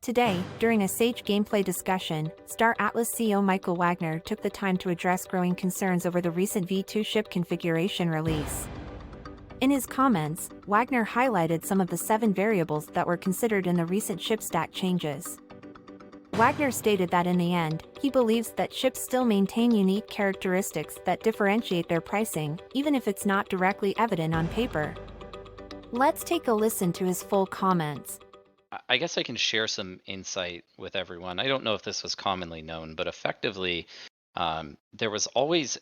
Today, during a Sage gameplay discussion, Star Atlas CEO Michael Wagner took the time to address growing concerns over the recent V2 ship configuration release. In his comments, Wagner highlighted some of the 7 variables that were considered in the recent ship stat changes. Wagner stated that in the end, he believes that ships still maintain unique characteristics that differentiate their pricing, even if it's not directly evident on paper. Let's take a listen to his full comments. I guess I can share some insight with everyone. I don't know if this was commonly known, but effectively, there was always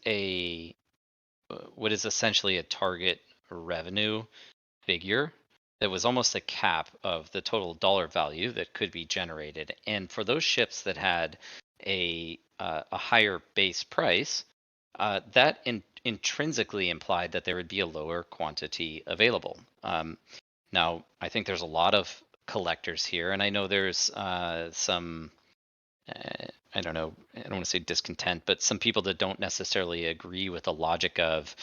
what is essentially a target revenue figure that was almost a cap of the total dollar value that could be generated. And for those ships that had a higher base price, that intrinsically implied that there would be a lower quantity available. Now, I think there's a lot of collectors here, and I know there's some, I don't know, I don't want to say discontent, but some people that don't necessarily agree with the logic of,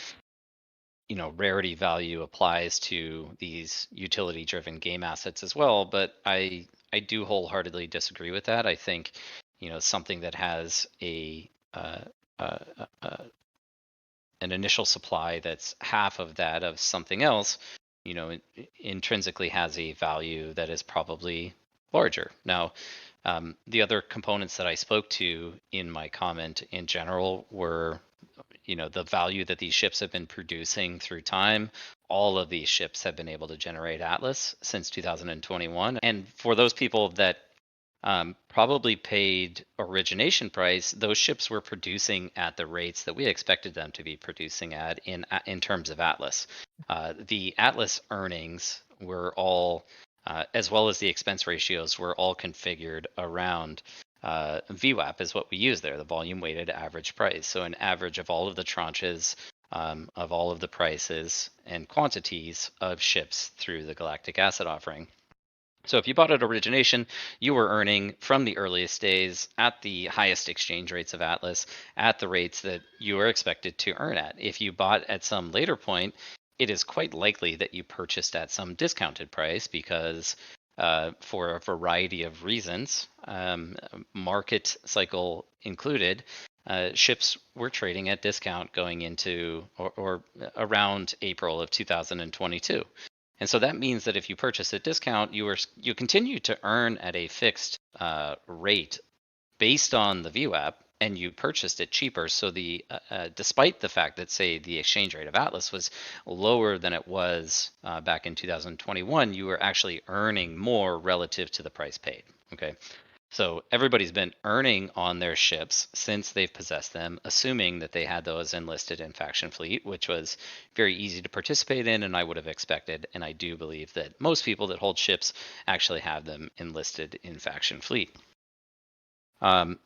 rarity value applies to these utility-driven game assets as well. But I do wholeheartedly disagree with that. I think, something that has uh, uh, uh, an initial supply that's half of that of something else, intrinsically has a value that is probably larger. Now, the other components that I spoke to in my comment in general were, the value that these ships have been producing through time. All of these ships have been able to generate Atlas since 2021. And for those people that probably paid origination price, those ships were producing at the rates that we expected them to be producing at in terms of Atlas. The Atlas earnings were all, as well as the expense ratios, were all configured around VWAP is what we use there, the volume weighted average price. So an average of all of the tranches of all of the prices and quantities of ships through the Galactic Asset offering. So if you bought at origination, you were earning from the earliest days at the highest exchange rates of Atlas at the rates that you were expected to earn at. If you bought at some later point, it is quite likely that you purchased at some discounted price because for a variety of reasons, market cycle included, ships were trading at discount going into or around April of 2022. And so that means that if you purchase at discount, you continue to earn at a fixed rate based on the VWAP, and you purchased it cheaper. So despite the fact that, say, the exchange rate of Atlas was lower than it was back in 2021, you were actually earning more relative to the price paid. Okay. So everybody's been earning on their ships since they've possessed them, assuming that they had those enlisted in Faction Fleet, which was very easy to participate in, and I would have expected. And I do believe that most people that hold ships actually have them enlisted in Faction Fleet. Beyond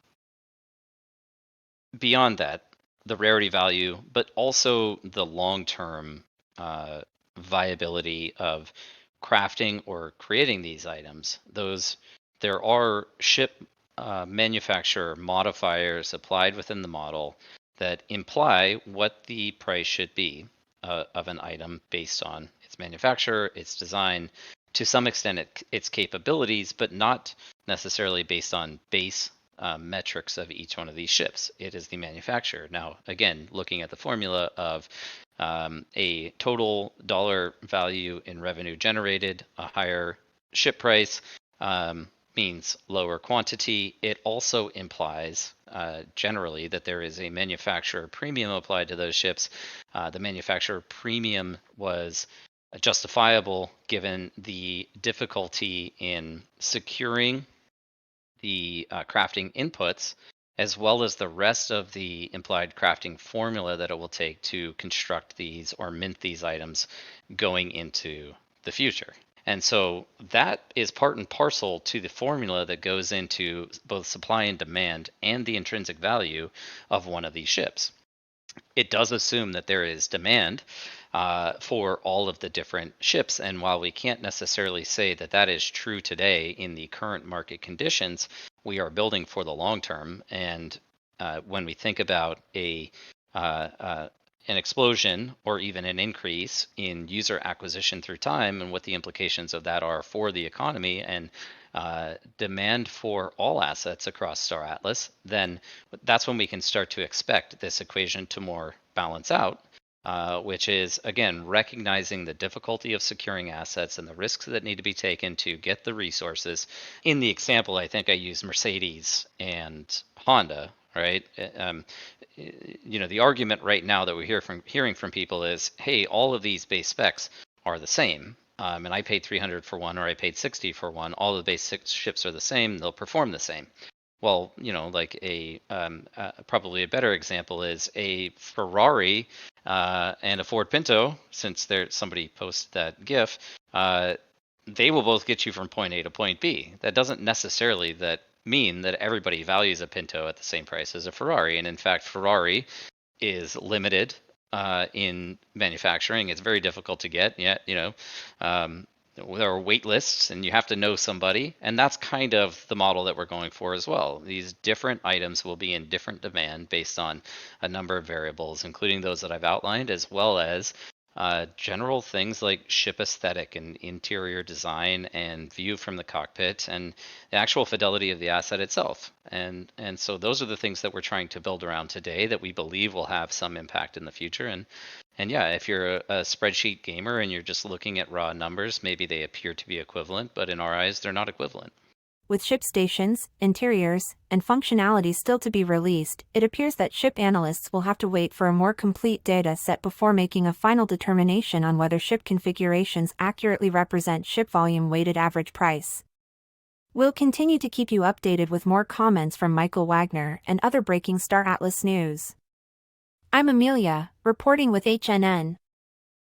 that, the rarity value, but also the long-term viability of crafting or creating these items. There are ship manufacturer modifiers applied within the model that imply what the price should be of an item based on its manufacturer, its design, to some extent its capabilities, but not necessarily based on base metrics of each one of these ships. It is the manufacturer. Now, again, looking at the formula of a total dollar value in revenue generated, a higher ship price means lower quantity. It also implies generally that there is a manufacturer premium applied to those ships. The manufacturer premium was justifiable given the difficulty in securing the crafting inputs, as well as the rest of the implied crafting formula that it will take to construct these or mint these items going into the future. And so that is part and parcel to the formula that goes into both supply and demand and the intrinsic value of one of these ships. It does assume that there is demand for all of the different ships. And while we can't necessarily say that that is true today in the current market conditions, we are building for the long term. And when we think about an explosion or even an increase in user acquisition through time and what the implications of that are for the economy and demand for all assets across Star Atlas, then that's when we can start to expect this equation to more balance out. Which is, again, recognizing the difficulty of securing assets and the risks that need to be taken to get the resources. In the example, I think I used Mercedes and Honda, right? The argument right now that we're hearing from people is, hey, all of these base specs are the same. And I paid 300 for one, or I paid 60 for one. All the base ships are the same. They'll perform the same. Well, like probably a better example is a Ferrari and a Ford Pinto, since somebody posted that GIF, they will both get you from point A to point B. That doesn't necessarily mean that everybody values a Pinto at the same price as a Ferrari. And in fact, Ferrari is limited in manufacturing. It's very difficult to get. Yet, there are wait lists, and you have to know somebody, and that's kind of the model that we're going for as well. These different items will be in different demand based on a number of variables, including those that I've outlined, as well as general things like ship aesthetic and interior design and view from the cockpit and the actual fidelity of the asset itself. And so those are the things that we're trying to build around today that we believe will have some impact in the future. And yeah, if you're a spreadsheet gamer and you're just looking at raw numbers, maybe they appear to be equivalent, but in our eyes, they're not equivalent. With ship stations, interiors, and functionality still to be released, it appears that ship analysts will have to wait for a more complete data set before making a final determination on whether ship configurations accurately represent ship volume weighted average price. We'll continue to keep you updated with more comments from Michael Wagner and other breaking Star Atlas news. I'm Amelia, reporting with HNN.